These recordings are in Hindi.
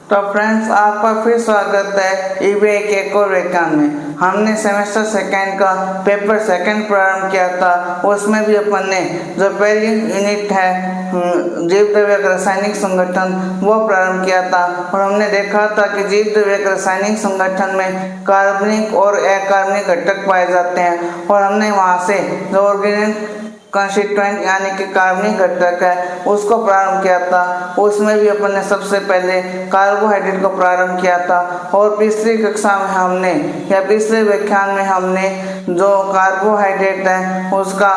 तो फ्रेंड्स, आपका फिर स्वागत है ईबीआई के एक और व्याख्यान में। हमने सेमेस्टर सेकेंड का पेपर सेकेंड प्रारंभ किया था। उसमें भी अपन ने जो पहली यूनिट है जीव द्रव्य रासायनिक संगठन वो प्रारंभ किया था और हमने देखा था कि जीव द्रव्य रासायनिक संगठन में कार्बनिक और अकार्बनिक घटक पाए जाते हैं और हमने वहाँ से जो ऑर्गेनिक कंस्टिट्यूएंट यानी कि कार्बनिक घटक है उसको प्रारंभ किया था। उसमें भी अपन ने सबसे पहले कार्बोहाइड्रेट को प्रारंभ किया था और पिछली कक्षा में हमने या पिछले व्याख्यान में हमने जो कार्बोहाइड्रेट है उसका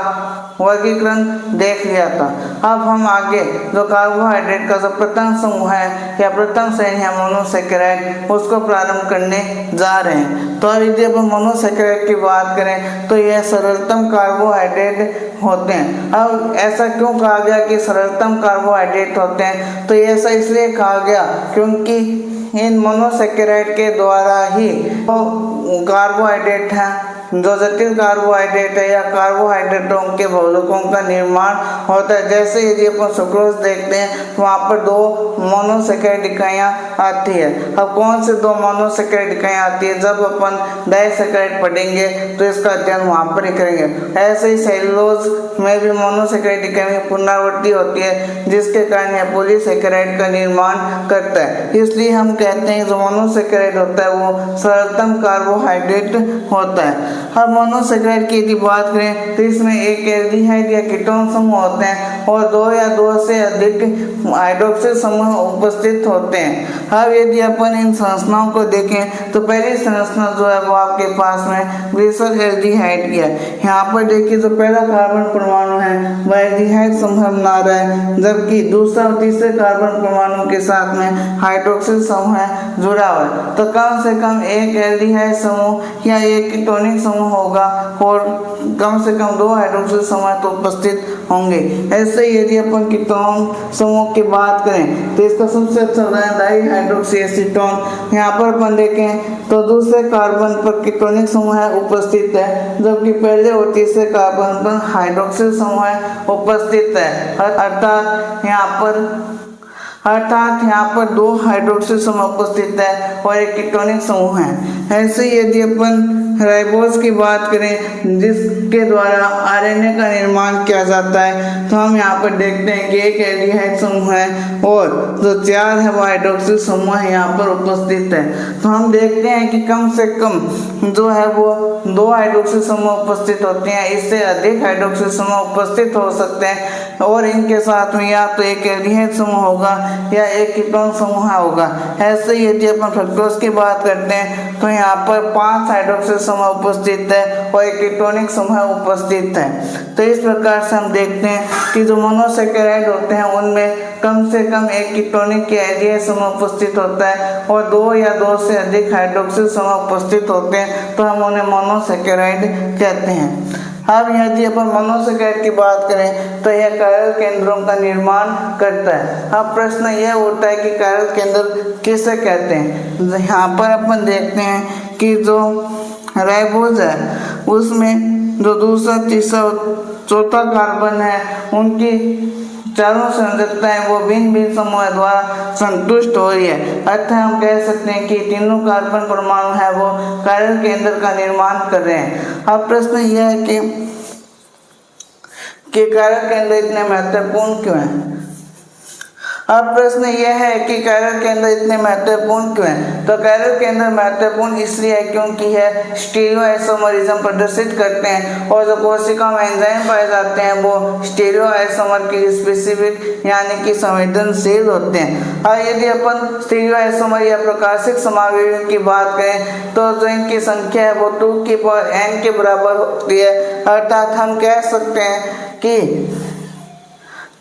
वर्गीकरण देख लिया था। अब हम आगे जो कार्बोहाइड्रेट का जो प्रथम समूह है या प्रथम श्रेणी है मोनोसैकेराइड उसको प्रारंभ करने जा रहे हैं। तो यदि अपन मोनोसैकेराइड की बात करें तो यह सरलतम कार्बोहाइड्रेट होते हैं। अब ऐसा क्यों कहा गया कि सरलतम कार्बोहाइड्रेट होते हैं? तो ऐसा इसलिए कहा गया क्योंकि इन मोनोसैकेराइड के द्वारा ही कार्बोहाइड्रेट है जो जटिल कार्बोहाइड्रेट है या कार्बोहाइड्रेटों के बहुलकों का निर्माण होता है। जैसे यदि अपन सुक्रोज देखते हैं तो वहाँ पर दो मोनोसैकेराइड इकाइयाँ आती है। अब कौन से दो मोनोसैकेराइड इकाइयाँ आती है? जब अपन डाइसैकेराइड पढ़ेंगे तो इसका अध्ययन वहाँ पर ही करेंगे। ऐसे ही सेलुलोज में भी मोनोसैकेराइड इकाई पुनरावृत्ति होती है जिसके कारण यह पॉलीसैकेराइड का निर्माण करता है। इसलिए हम कहते हैं जो मोनोसैकेराइड होता है वो सरलतम कार्बोहाइड्रेट होता है। अब मोनोसैकेराइड की यदि बात करें तो इसमें एक एल्डिहाइड या कीटोन समूह होते हैं और दो या दो से अधिक हाइड्रोक्सिल समूह उपस्थित होते हैं। अब यदि अपन इन संरचनाओं को देखें तो पहली संरचना जो है वो आपके पास में ग्लिसरॉल एल्डिहाइड की है। यहाँ पर देखिए जो पहला कार्बन परमाणु है वह एल्डिहाइड समूह बना रहा है, जबकि दूसरा और तीसरे कार्बन परमाणु के साथ में हाइड्रोक्सिल समूह जुड़ा हुआ है। तो कम से कम एक एल्डिहाइड समूह या एक कीटोनिक समूह होगा और कम से कम दो हाइड्रोक्सिल समूह तो उपस्थित होंगे। ऐसे ही यदि अपन कीटोन समूह की बात करें तो इसका सबसे अच्छा उदाहरण डाइहाइड्रोक्सी एसीटोन। यहाँ पर अपन देखें तो दूसरे कार्बन पर कीटोनिक समूह उपस्थित है, जबकि पहले और तीसरे कार्बन पर हाइड्रोक्सिल समूह उपस्थित है। अर्थात यहाँ पर दो हाइड्रोक्सिल समूह उपस्थित है और एक कीटोनिक समूह है। ऐसे ही यदि अपन राइबोज की बात करें जिसके द्वारा आरएनए का निर्माण किया जाता है तो हम यहाँ पर देखते हैं कि एक एल्डिहाइड समूह है और जो चार है वो हाइड्रोक्सिल समूह यहाँ पर उपस्थित है। तो हम देखते हैं कि कम से कम जो है वो दो हाइड्रोक्सिल समूह उपस्थित होते हैं, इससे अधिक हाइड्रोक्सिल समूह उपस्थित हो सकते हैं और इनके साथ में या तो एक एल्डिहाइड समूह होगा या एक कीटोन समूह होगा। ऐसे ही यदि अपन फ्रक्टोज की बात करते हैं तो यहाँ पर 5 हाइड्रोक्सिल समूह उपस्थित है और एक कीटोनिक समूह उपस्थित है। तो इस प्रकार से हम देखते हैं कि जो मोनोसैकेराइड होते हैं उनमें कम से कम एक कीटोनिक या एल्डिहाइड समूह उपस्थित होता है और दो या दो से अधिक हाइड्रोक्सिल समूह उपस्थित होते हैं, तो हम उन्हें मोनोसैकेराइड कहते हैं। अब यदि अपन मोनोसैकेराइड की बात करें तो यह कायरल केंद्रों का निर्माण करता है। अब प्रश्न यह उठता है कि कायरल केंद्र किसे कहते हैं? यहाँ पर अपन देखते हैं कि जो राइबोज है उसमें जो दूसरा तीसरा चौथा कार्बन है उनकी चारों संरचनाएं वो भिन्न भिन्न समूह द्वारा संतुष्ट हो रही है। अतः हम कह सकते हैं कि तीनों कार्बन परमाणु है वो कायरल केंद्र का निर्माण कर रहे हैं। अब प्रश्न यह है कि कायरल केंद्र इतने महत्वपूर्ण क्यों है? अब प्रश्न यह है कि कायरल केंद्र इतने महत्वपूर्ण क्यों है? तो कायरल केंद्र महत्वपूर्ण इसलिए है क्योंकि यह स्टीरियोआइसोमरिज्म प्रदर्शित करते हैं और जो कोशिका में एंजाइम पाए जाते हैं वो स्टीरियोआइसोमर के स्पेसिफिक यानी कि संवेदनशील होते हैं। और यदि अपन स्टीरियोआइसोमर या प्रकाशिक समावयव की बात करें तो जो इनकी संख्या है वो 2n के बराबर होती है। अर्थात हम कह सकते हैं कि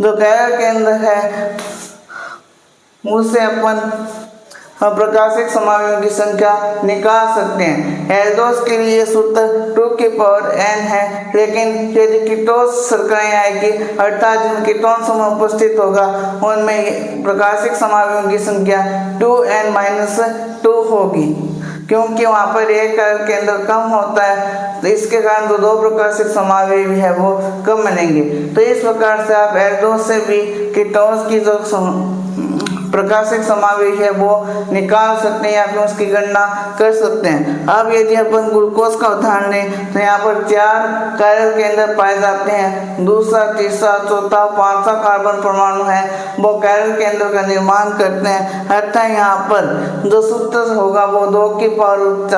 जो कायरल केंद्र है उससे अपन प्रकाशिक समावयवों की संख्या निकाल सकते हैं। एल्डोज के लिए सूत्र 2n है, लेकिन यदि कीटोन शर्कराएं आएगी अर्थात जिन कीटोन समूह उपस्थित होगा उनमें प्रकाशिक समावयवों की संख्या 2n-2 होगी, क्योंकि वहाँ पर एक कायरल केंद्र कम होता है, तो इसके कारण जो दो प्रकाशिक समावयव है वो कम बनेंगे। तो इस प्रकार से आप एल्डोज से भी कीटोन की जो प्रकाशिक समावेश है वो निकाल सकते हैं या फिर उसकी गणना कर सकते हैं। अब यदि अपन ग्लूकोज का उदाहरण लें तो यहाँ पर 4 कैरल केंद्र पाए जाते हैं। दूसरा, तीसरा, चौथा, 5वां कार्बन परमाणु है वो कैरल केंद्र का निर्माण करते हैं। अर्थात यहाँ पर जो सूत्र होगा वो 2 की पावर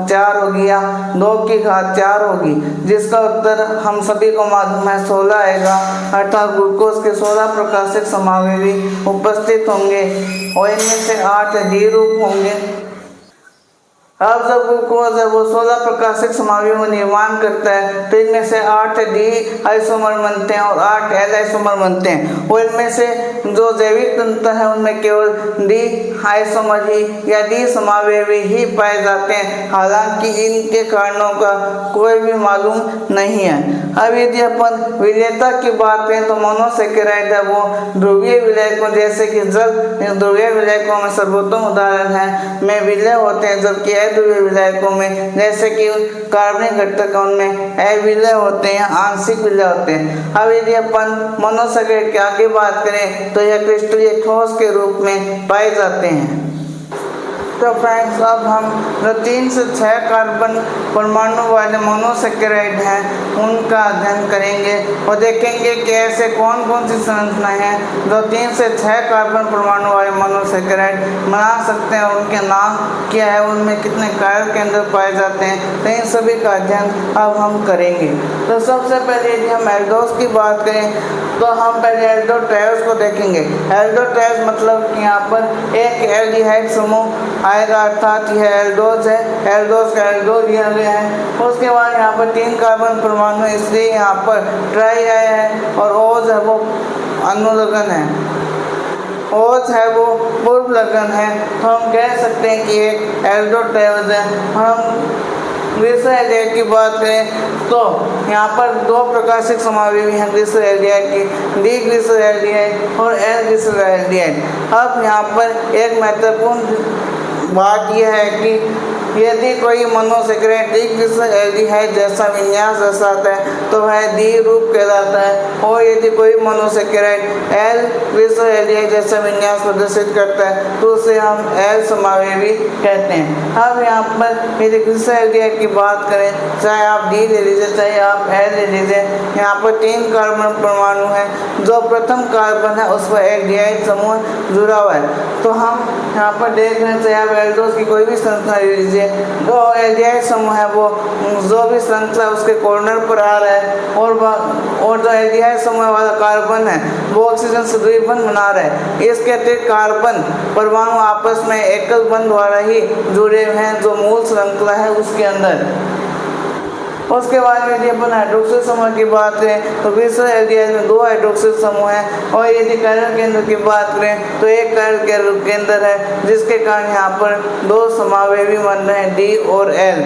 4 होगी या 2 की घात 4 होगी, जिसका उत्तर हम सभी को मालूम है 16 आएगा। अर्थात ग्लूकोज के 16 प्रकाशिक समावेशी उपस्थित होंगे और इनमें से 8 डी रूप होंगे। अब जब ग्लूकोज है वो 16 प्रकाशिक समावेशियों का निर्माण करता है तो इनमें से 8 डी आइसोमर बनते हैं और 8 एल आइसोमर बनते हैं और इनमें से जो जैविक तंत्र है उनमें केवल डी आइसोमर ही या डी समावेशी ही पाए जाते हैं। हालांकि इनके कारणों का कोई भी मालूम नहीं है। अब यदि अपन विलेयता की बात करें तो मोनोसेकेराइड है वो ध्रुवीय विलयकों जैसे कि जल ध्रुवीय विलयकों में सर्वोत्तम उदाहरण है में विलय होते हैं, जबकि अध्रुवीय विलयकों में जैसे कि कार्बनिक घटक उनमें अविलय होते हैं, आंशिक विलय होते हैं। अब यदि अपन मोनोसेकेराइड की आगे बात करें तो यह क्रिस्टलीय ठोस के रूप में पाए जाते हैं। तो फ्रेंड्स, अब हम जो 3 से 6 कार्बन परमाणु वाले मोनोसेकेराइड हैं उनका अध्ययन करेंगे और देखेंगे कि ऐसे कौन कौन सी संरचनाएं हैं जो 3 से 6 कार्बन परमाणु वाले मोनोसेकेराइड बना सकते हैं और उनके नाम क्या है, उनमें कितने कैरल केंद्र पाए जाते हैं। तो इन सभी का अध्ययन अब हम करेंगे। तो सबसे पहले यदि हम एल्डोज की बात करें तो हम पहले एल्डोट्रायोज को देखेंगे। एल्डोट्रायोज मतलब कि यहाँ पर एक एल्डिहाइड समूह आएगा, अर्थात यह एल्डोज है। एल्डोज का एल्डोज लिया गया है। उसके बाद यहाँ पर 3 कार्बन परमाणु इसलिए यहाँ पर ट्राई आया है और ओज है वो अनुलग्न है, ओज है वो पूर्व लग्न है। तो हम कह सकते हैं कि एक एल्डोट्रायोज है। हम ग्लिसरॉल्डिहाइड की बात करें तो यहाँ पर 2 प्रकाशिक समावेशी हैं ग्लिसरॉल्डिहाइड की, डी ग्लिसरॉल्डिहाइड और एल ग्लिसरॉल्डिहाइड। अब यहाँ पर एक महत्वपूर्ण बात यह है कि यदि कोई मोनोसेकेराइड डी ग्लिसरॉल्डिहाइड जैसा विन्यास दर्शाता है तो वह डी रूप कहलाता है, और यदि कोई मोनोसेकेराइड एल ग्लिसरॉल्डिहाइड जैसा विन्यास प्रदर्शित करता है तो उसे हम एल समावेशी कहते हैं। अब यहाँ पर यदि ग्लिसरॉल्डिहाइड की बात करें, चाहे आप डी ले लीजिए चाहे आप एल ले लीजिए, यहाँ पर 3 कार्बन परमाणु है। जो प्रथम कार्बन है उस पर एक डिहाइड समूह जुड़ा हुआ है। तो हम यहाँ पर देख रहे हैं, चाहे आप एल्डोज की कोई भी संरचना ले लीजिए, जो एल्डिहाइड समूह है वो जो भी श्रृंखला उसके कॉर्नर पर आ रहा है और जो एल्डिहाइड समूह वाला कार्बन है वो ऑक्सीजन से द्विबंध बना रहा है। इसके अतिरिक्त कार्बन परमाणु आपस में एकल बंध द्वारा ही जुड़े हुए हैं जो मूल श्रृंखला है उसके अंदर। उसके बाद में यदि अपन हाइड्रोक्सिल समूह की बात करें तो ग्लिसरॉल्डिहाइड में 2 हाइड्रोक्सिल समूह हैं, और यदि कैरल केंद्र की बात करें तो एक कैरल केंद्र है जिसके कारण यहाँ पर 2 समावेशी बन रहे हैं, डी और एल।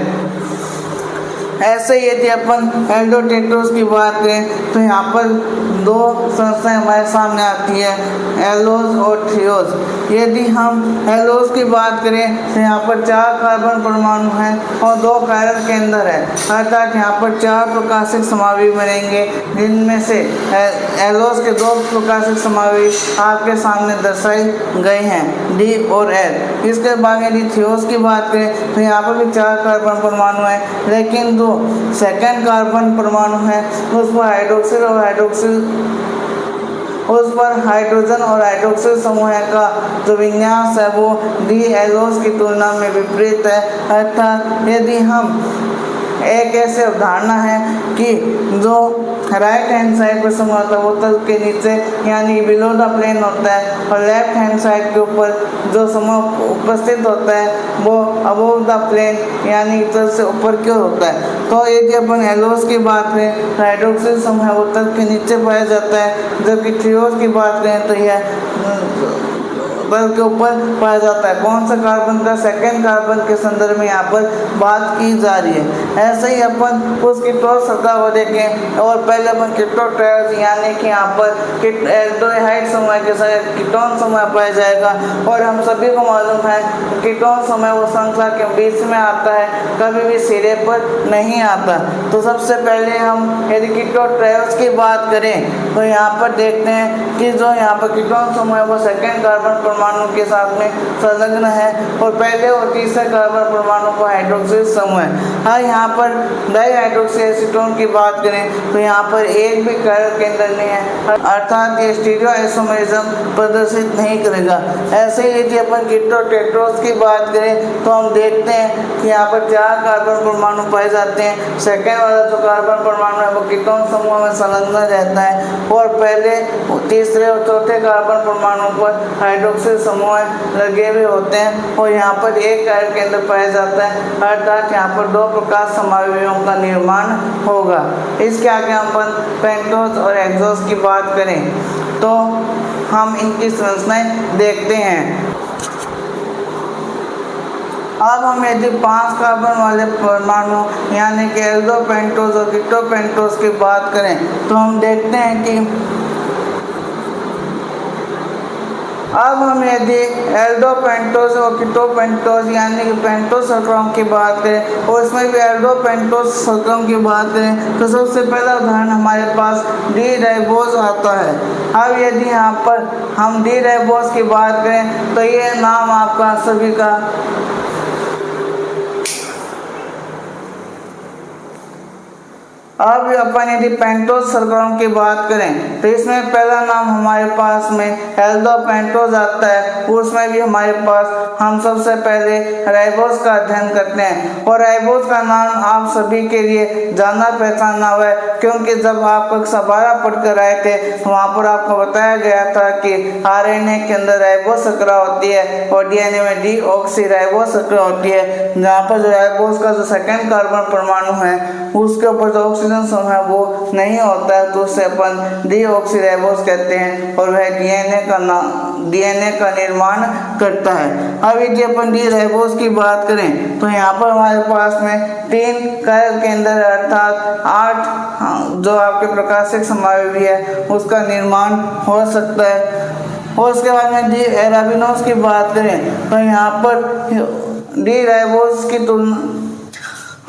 ऐसे यदि अपन एल्डोटेट्रोज की बात करें तो यहाँ पर 2 संस्थाएं हमारे सामने आती है, एलोज और थ्रियोज। यदि हम एलोज की बात करें तो यहाँ पर 4 कार्बन परमाणु हैं और 2 कैरल केंद्र है, अर्थात यहाँ पर 4 प्रकाशिक समावेशी बनेंगे, जिनमें से एलोज के 2 प्रकाशिक समावेशी आपके सामने दर्शाए गए हैं, डी और एल। इसके बाद यदि थ्रियोज की बात करें तो यहाँ पर भी 4 कार्बन परमाणु हैं, लेकिन जो सेकंड कार्बन परमाणु है उस पर हाइड्रोजन और हाइड्रोक्सिल समूह का जो विन्यास है वो डी एलोज की तुलना में विपरीत है। अर्थात यदि हम एक ऐसे अवधारणा है कि जो राइट हैंड साइड पर समूह होता है वो तल के नीचे यानी बिलो द प्लेन होता है, और लेफ्ट हैंड साइड के ऊपर जो समूह उपस्थित होता है वो अबोव द प्लेन यानी तल से ऊपर की ओर होता है। तो यदि अपन एलोज की बात करें तो हाइड्रोक्सिल समूह है वो तल के नीचे पाया जाता है, जबकि थ्रियोज की बात करें तो यह तल के ऊपर पाया जाता है। कौन सा कार्बन का सेकंड कार्बन के संदर्भ में यहाँ पर बात की जा रही है। ऐसे ही अपन उस कीटोन श्रृंखला को देखें और पहले अपन कीटोन ट्रायल्स यानी कि यहाँ पर एल्डिहाइड समूह के साथ कीटोन समूह पाया जाएगा। और हम सभी को मालूम है कीटोन समूह वो श्रृंखला के बीच में आता है, कभी भी सिरे पर नहीं आता। तो सबसे पहले हम यदि कीटोन ट्रायल्स की बात करें तो यहाँ पर देखते हैं कि जो यहाँ पर कीटोन समूह है वो सेकेंड कार्बन परमाणु के साथ में संलग्न है और पहले और तीसरे कार्बन परमाणु को हाइड्रोक्सिल समूह है। हाँ, यहाँ पर डाइहाइड्रोक्सी एसीटोन की बात करें तो यहाँ पर एक भी कायरल केंद्र नहीं है, अर्थात ये स्टीरियो आइसोमरिज्म प्रदर्शित नहीं करेगा। ऐसे ही यदि अपन कीटोन टेट्रोस की बात करें तो हम देखते हैं कि यहाँ पर 4 कार्बन परमाणु पाए जाते हैं। सेकेंड वाला जो कार्बन परमाणु है वो कीटोन समूह में संलग्न रहता है और पहले, तीसरे और चौथे कार्बन परमाणु पर हाइड्रोक्सिल समूह लगे हुए होते हैं और यहाँ पर एक कायरल केंद्र पाया जाता है, अर्थात यहाँ पर 2 प्रकाश समावयवों का निर्माण होगा। इसके आगे हम पेंटोस और एक्सोस की बात करें तो हम इनकी संरचनाएं देखते हैं। अब हम यदि 5 कार्बन वाले परमाणु यानी कि एल्डोपेंटोस और कीटोपेंटोस की बात करें तो हम देखते हैं कि अब हम यदि एल्डोपेंटोस और कीटोपेंटोस यानी कि पेंटोस श्रृंखलाओं की बात करें और इसमें भी एल्डोपेंटोस श्रृंखलाओं की बात करें तो सबसे पहला उदाहरण हमारे पास डी राइबोस आता है। अब यदि यहाँ पर हम डी राइबोस की बात करें तो ये नाम आपका सभी का अब अपन यदि पेंटोस श्रृंखलाओं की बात करें तो इसमें पहला नाम हमारे पास में एल्डोपेंटोस आता है। उसमें भी हमारे पास हम सबसे पहले राइबोस का अध्ययन करते हैं और राइबोस का नाम आप सभी के लिए जाना पहचाना हुआ है, क्योंकि जब आप कक्षा 12 पढ़कर आए थे तो वहाँ पर आपको बताया गया था कि आरएनए के अंदर राइबोस श्रृंखला होती है और डीएनए में डीऑक्सीराइबोस श्रृंखला होती है, जहाँ पर जो राइबोस का जो सेकेंड कार्बन परमाणु है उसके ऊपर जो ऑक्सीजन समूह है वो नहीं होता है, तो उससे अपन डीऑक्सीराइबोस कहते हैं और वह डीएनए का निर्माण करता है। अब यदि अपन डी राइबोस की बात करें तो यहाँ पर हमारे पास में 3 कायरल केंद्र अर्थात 8 जो आपके प्रकाशिक समावयवी है उसका निर्माण हो सकता है। और उसके बाद में डी एराबिनोस की बात करें तो यहाँ पर डी राइबोस की तुलना,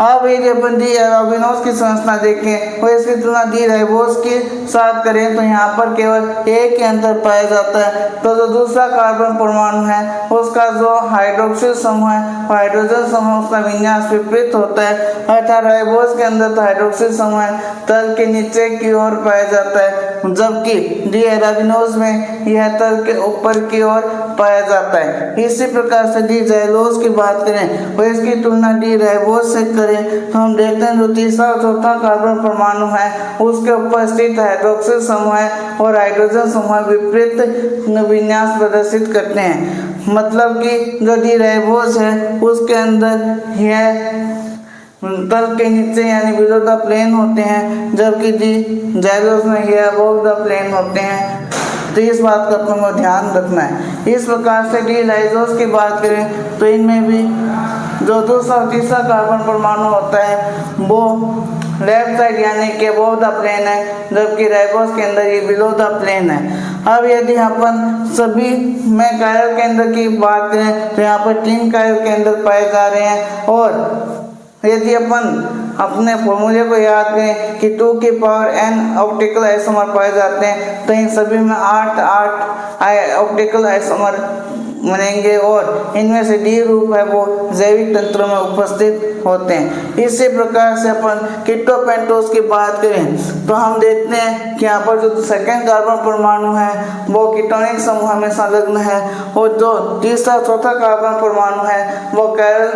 अब यदि अपन डी एराबिनोस की संरचना देखें और इसकी तुलना डी राइबोस के साथ करें तो यहाँ पर केवल एक ही अंतर पाया जाता है। तो जो दूसरा कार्बन परमाणु है उसका जो हाइड्रोक्सिल समूह है हाइड्रोजन समूह उसका विन्यास विपरीत होता है, अर्थात राइबोस के अंदर तो हाइड्रोक्सिल समूह तल के नीचे की ओर पाया जाता है, जबकि डी एराबिनोस में यह तल के ऊपर की ओर पाया जाता है। इसी प्रकार से डी ज़ैलोस की बात करें और इसकी तुलना डी राइबोस से करें तो हम देखते हैं जो तीसरा और चौथा कार्बन परमाणु है उसके ऊपर स्थित हाइड्रोक्सिल समूह है और हाइड्रोजन समूह विपरीत विन्यास प्रदर्शित करते हैं। मतलब कि जो डी राइबोस है उसके अंदर यह तल के नीचे यानी बिलो द प्लेन होते हैं, जबकि डी ज़ैलोस में यह अबव द प्लेन होते हैं। तो इस बात का अपन को ध्यान रखना है। इस प्रकार से डी लाइजोस की बात करें तो इनमें भी जो दूसरा और तीसरा कार्बन परमाणु होता है वो लेफ्ट साइड यानी कि अबव द प्लेन है, जबकि राइबोस के अंदर ये बिलो द प्लेन है। अब यदि अपन सभी में कायरल केंद्र की बात करें तो यहाँ पर 3 कायरल केंद्र पाए जा रहे हैं और यदि अपन अपने फॉर्मूले को याद करें कि 2 की पावर n ऑप्टिकल आइसोमर पाए जाते हैं तो इन सभी में 8 ऑप्टिकल आइसोमर बनेंगे और इनमें से डी रूप है वो जैविक तंत्र में उपस्थित होते हैं। इसी प्रकार से अपन कीटोपेंटोस की बात करें तो हम देखते हैं कि यहाँ पर जो सेकेंड कार्बन परमाणु है वो कीटोनिक समूह में संलग्न है और जो तीसरा चौथा कार्बन परमाणु है वो कायरल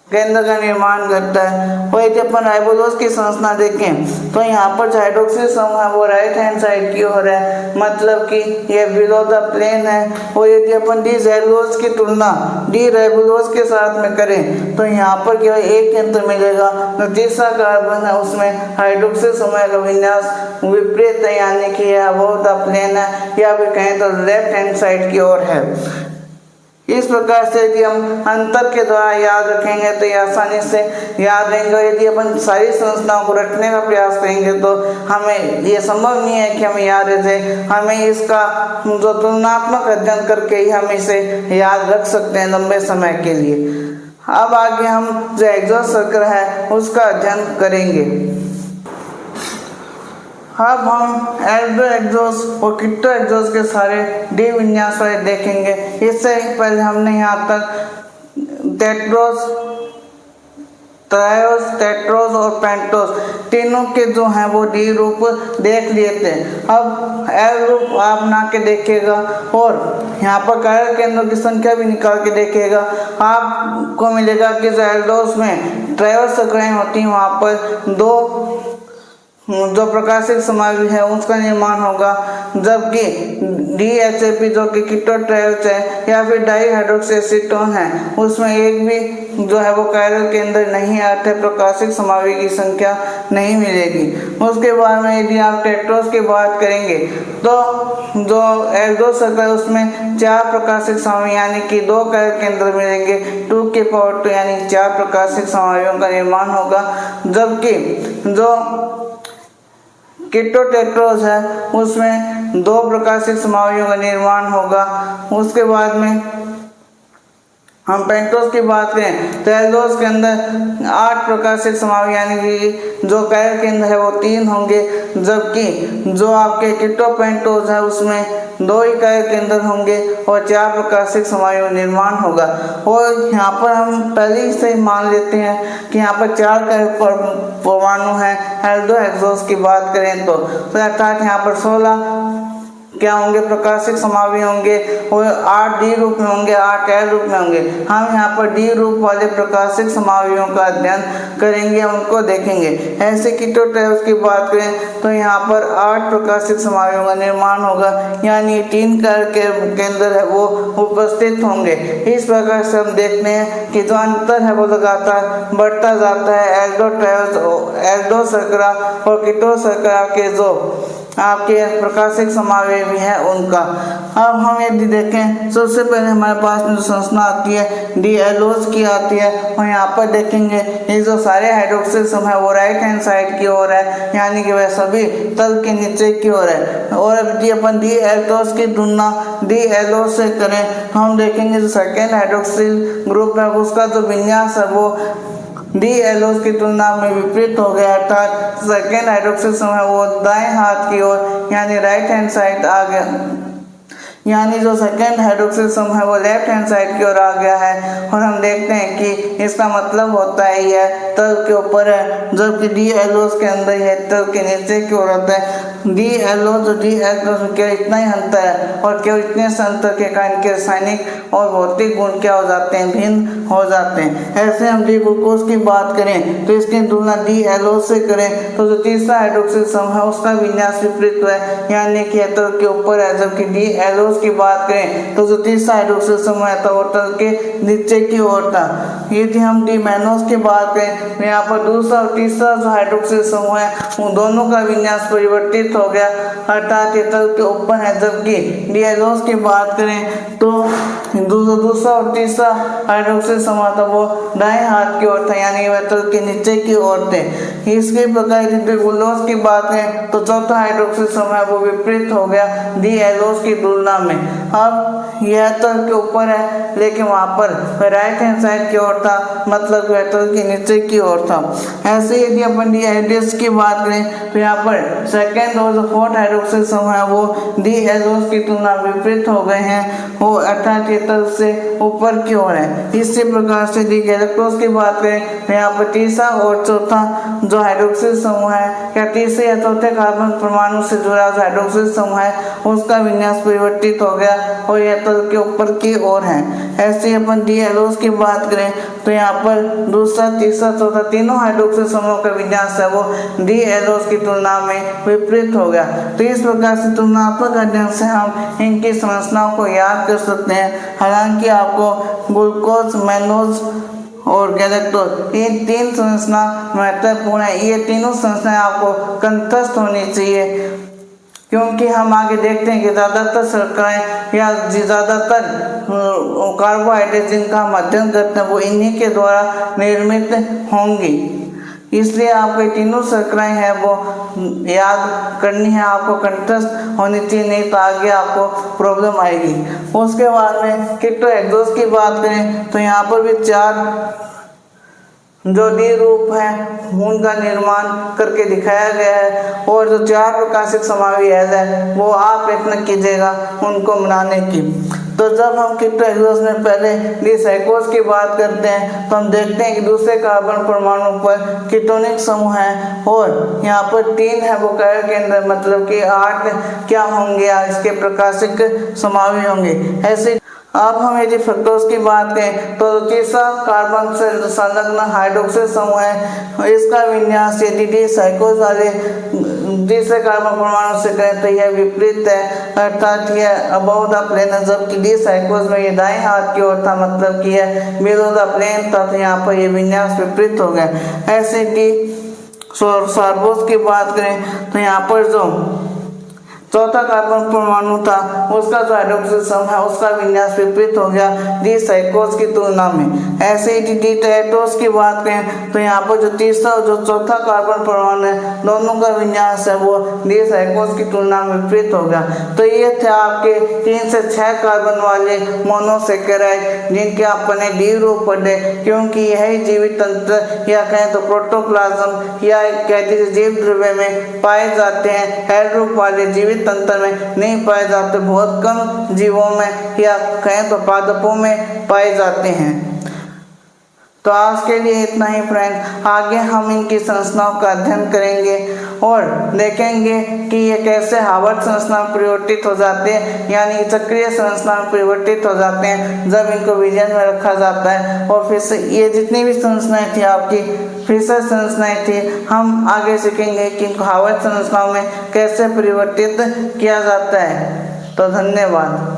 केंद्र का निर्माण करता है। और यदि अपन राइबोलोस की संरचना देखें तो यहाँ पर जो हाइड्रोक्सिल समूह है वो राइट हैंड साइड की ओर है, मतलब कि यह बिलो द प्लेन है। और यदि अपन डी ज़ैलोस की तुलना डी राइबोलोस के साथ में करें तो यहाँ पर केवल एक अंतर मिलेगा, जो तीसरा कार्बन है उसमें हाइड्रोक्सिल समूह का विन्यास विपरीत है, यानी कि यह अबव द प्लेन है या फिर कहें तो लेफ्ट हैंड साइड की ओर है। इस प्रकार से यदि हम अंतर के द्वारा याद रखेंगे तो ये आसानी से याद रहेंगे, और यदि अपन सारी संरचनाओं को रटने का प्रयास करेंगे तो हमें ये संभव नहीं है कि हमें याद रहे। हमें इसका जो तुलनात्मक अध्ययन करके ही हम इसे याद रख सकते हैं लंबे समय के लिए। अब आगे हम जो एग्जॉस्ट सर्कल है उसका अध्ययन करेंगे। अब हम एल्डो एग्जॉस्ट और किट्टो एग्जॉस्ट के सारे डी विन्यास देखेंगे। इससे पहले हमने यहाँ तक टेट्रोस, ट्रायोस, टेट्रोस और पेंटोस तीनों के जो हैं वो डी रूप देख लिए थे। अब एल रूप आप बना के देखिएगा और यहाँ पर कायरल केंद्रों की संख्या भी निकाल के देखिएगा। आपको मिलेगा कि जो एल्डोस में ट्रायोस संख्याएं होती हैं वहाँ पर दो जो प्रकाशिक समावि है उसका निर्माण होगा, जबकि DHAP जो कि कीटो ट्रायोस है या फिर डाई हाइड्रोक्सी एसीटोन है उसमें एक भी जो है वो कायरल केंद्र नहीं है, अर्थात प्रकाशिक समावि की संख्या नहीं मिलेगी। उसके बाद में यदि आप टेट्रोस की बात करेंगे तो जो एल्डोस सर्कल उसमें 4 प्रकाशिक समावि यानी कि 2 कायरल केंद्र मिलेंगे, 2 यानी 4 प्रकाशिक समावियों का निर्माण होगा, जबकि जो कीटो टेट्रोस है उसमें 2 प्रकाशिक समावियों का निर्माण होगा। उसके बाद में हम पेंटोस की बात करें तो एल्डोस के अंदर 8 प्रकाशिक समावि यानी कि जो कायरल केंद्र है वो 3 होंगे, जबकि जो आपके कीटो पेंटोस है उसमें 2 ही कायरल केंद्र होंगे और 4 प्रकाशिक समावि का निर्माण होगा। और यहाँ पर हम पहले से ही मान लेते हैं कि यहाँ पर 4 परमाणु हैं एल्डो एग्जॉस्ट की बात करें तो अर्थात यहाँ पर 16 क्या होंगे प्रकाशिक समावि होंगे और 8 डी रूप में होंगे, 8 एल रूप में होंगे। हम यहाँ पर डी रूप वाले प्रकाशिक समावियों का अध्ययन करेंगे, उनको देखेंगे। ऐसे कीटो ट्रायोस की बात करें तो यहाँ पर 8 प्रकाशिक समावियों का निर्माण होगा, यानी 3 कायरल के केंद्र है वो उपस्थित होंगे। इस प्रकार से हम देखते हैं कि जो अंतर है वो लगातार बढ़ता जाता है एल्डो ट्रायोस, एल्डो सर्करा और कीटो सर्करा के जो आपके प्रकाशिक समावि भी है उनका। अब हम यदि देखें सबसे पहले हमारे पास में जो संरचना आती है डी एलोस की आती है, और यहाँ पर देखेंगे ये जो सारे हाइड्रोक्सिल समूह है वो राइट हैंड साइड की ओर है, यानी कि वह सभी तल के नीचे की ओर है। और यदि अपन डी एल्टोस की तुलना डी एलोस से करें तो हम देखेंगे जो सेकेंड हाइड्रोक्सिल ग्रुप है उसका जो विन्यास है वो डी एलोस की तुलना में विपरीत हो गया, अर्थात सेकेंड हाइड्रोक्सिल समूह वो दाएं हाथ की ओर यानी राइट हैंड साइड आ गया, यानी जो सेकेंड हाइड्रोक्सिल समूह है वो लेफ्ट हैंड साइड की ओर आ गया है। और हम देखते हैं कि इसका मतलब होता है यह तल के ऊपर है, जबकि डी एलोस के अंदर यह तल के नीचे की ओर होता है। डी एलोस और डी एलोस में केवल इतना ही अंतर है और केवल इतने से अंतर के कारण के रासायनिक और भौतिक गुण क्या हो जाते हैं, भिन्न हो जाते हैं। ऐसे हम डी ग्लूकोज की बात करें तो इसकी तुलना डी एलोस से करें तो जो तीसरा हाइड्रोक्सिल समूह है उसका विन्यास विपरीत है, यानी कि तल के ऊपर है, जबकि डी एलोस की बात करें तो जो तीसरा हाइड्रोक्सिल समूह है वो तल के नीचे की ओर था। यदि हम डी मैनोस की बात करें तो यहाँ पर दूसरा और तीसरा जो हाइड्रोक्सिल समूह है उन दोनों का विन्यास परिवर्तित हो गया, अर्थात ये तल के ऊपर है, जबकि डी एलोस की बात करें तो दूसरा और तीसरा हाइड्रोक्सिल समूह था वो दाएं हाथ की ओर था, यानी वह तल के नीचे की ओर थे। इसके प्रकार यदि ग्लूकोज की बात करें तो चौथा हाइड्रोक्सिल समूह वो विपरीत हो गया डी एलोस की तुलना में। अब यह तल के ऊपर है लेकिन वहाँ पर राइट हैंड साइड की ओर था, मतलब वह तल के नीचे की ओर था। ऐसे यदि अपन डी एलोस की बात करें तो यहाँ पर सेकेंड और जो फोर्थ हाइड्रोक्सिल समूह है वो डी एलोस की तुलना विपरीत हो गए हैं, वो अर्थात ये तल से ऊपर की ओर है। इसी प्रकार से डी गैलेक्टोस की बात करें तो यहाँ पर तीसरा और चौथा जो हाइड्रोक्सिल समूह है या तीसरे या चौथे कार्बन परमाणु से जुड़ा जो हाइड्रोक्सिल समूह है उसका विन्यास परिवर्तित हो गया और यह तल के ऊपर की ओर है। ऐसे अपन डी एलोस की बात करें तो यहाँ पर दूसरा, तीसरा, चौथा तीनों हाइड्रोक्सिल समूह का विन्यास है वो डी एलोस की तुलना में विपरीत हो गया। तो इस प्रकार से तुलनात्मक अध्ययन से हम इनकी संरचनाओं को याद कर सकते हैं। हालांकि आपको ग्लूकोज, मैनोज और गैलेक्टोज ये 3 संरचना महत्वपूर्ण है, ये तीनों संरचनाएं आपको कंठस्थ होनी चाहिए। क्योंकि हम आगे देखते हैं कि ज़्यादातर शर्कराएँ या ज़्यादातर कार्बोहाइड्रेट जिनका हम अध्ययन करते हैं वो इन्हीं के द्वारा निर्मित होंगी। इसलिए आपको ये तीनों शर्कराएँ हैं वो याद करनी है, आपको कंठस्थ होनी चाहिए, नहीं तो आगे आपको प्रॉब्लम आएगी। उसके बाद में कीटोहेक्सोस की बात करें तो यहाँ पर भी 4 जो डी रूप है उनका निर्माण करके दिखाया गया है, और जो 4 प्रकाशिक समावी हैज है वो आप प्रयत्न कीजिएगा उनको बनाने की। तो जब हम कीटोहेक्सोस में पहले डिसाइक्लोज की बात करते हैं तो हम देखते हैं कि दूसरे कार्बन परमाणु पर कीटोनिक समूह है, और यहाँ पर 3 है वो कह के अंदर, मतलब कि 8 क्या होंगे या इसके प्रकाशिक समावी होंगे। ऐसे अब हम यदि फ्रक्टोज की बात करें तो तीसरा कार्बन से संलग्न हाइड्रोक्सिल समूह है, इसका विन्यास यदि डिसाइक्लोज वाले दूसरे कार्बन परमाणु से करें तो यह विपरीत है, अर्थात यह अबाउट द प्लेन, जबकि डिसाइक्लोज में ये दाएं हाथ की ओर था, मतलब कि यह बिलो द प्लेन था, तो यहाँ पर यह विन्यास विपरीत हो गया। ऐसे डी सार्बोज की बात करें तो यहाँ पर जो चौथा कार्बन परमाणु था उसका जो हाइड्रोक्सिल समूह है उसका विन्यास विपरीत हो गया डिसाइक्लोज की तुलना में। ऐसे ही डिटेटोस की बात करें तो यहाँ पर जो तीसरा और जो चौथा कार्बन परमाणु है दोनों का विन्यास है वो डिसाइक्लोज की तुलना में विपरीत हो गया। तो ये थे आपके 3 से 6 कार्बन वाले मोनोसेकेराइड जिनके आपने डी रूप पढ़े, क्योंकि यही जीवित तंत्र या कहें तो प्रोटोप्लाज्म या कह दीजिए जीव द्रव्य में पाए जाते हैं। एल रूप वाले जीवित तंत्र में नहीं पाए जाते, बहुत कम जीवों में या कहें तो पादपों में पाए जाते हैं। तो आज के लिए इतना ही फ्रेंड्स, आगे हम इनकी संरचनाओं का अध्ययन करेंगे और देखेंगे कि ये कैसे आवर्त संरचना में परिवर्तित हो जाते हैं, यानी चक्रीय संरचना में परिवर्तित हो जाते हैं जब इनको विलयन में रखा जाता है। और फिर से ये जितनी भी संरचनाएं थी आपकी फिशर संरचनाएं थी, हम आगे सीखेंगे कि इनको आवर्त संरचनाओं में कैसे परिवर्तित किया जाता है। तो धन्यवाद।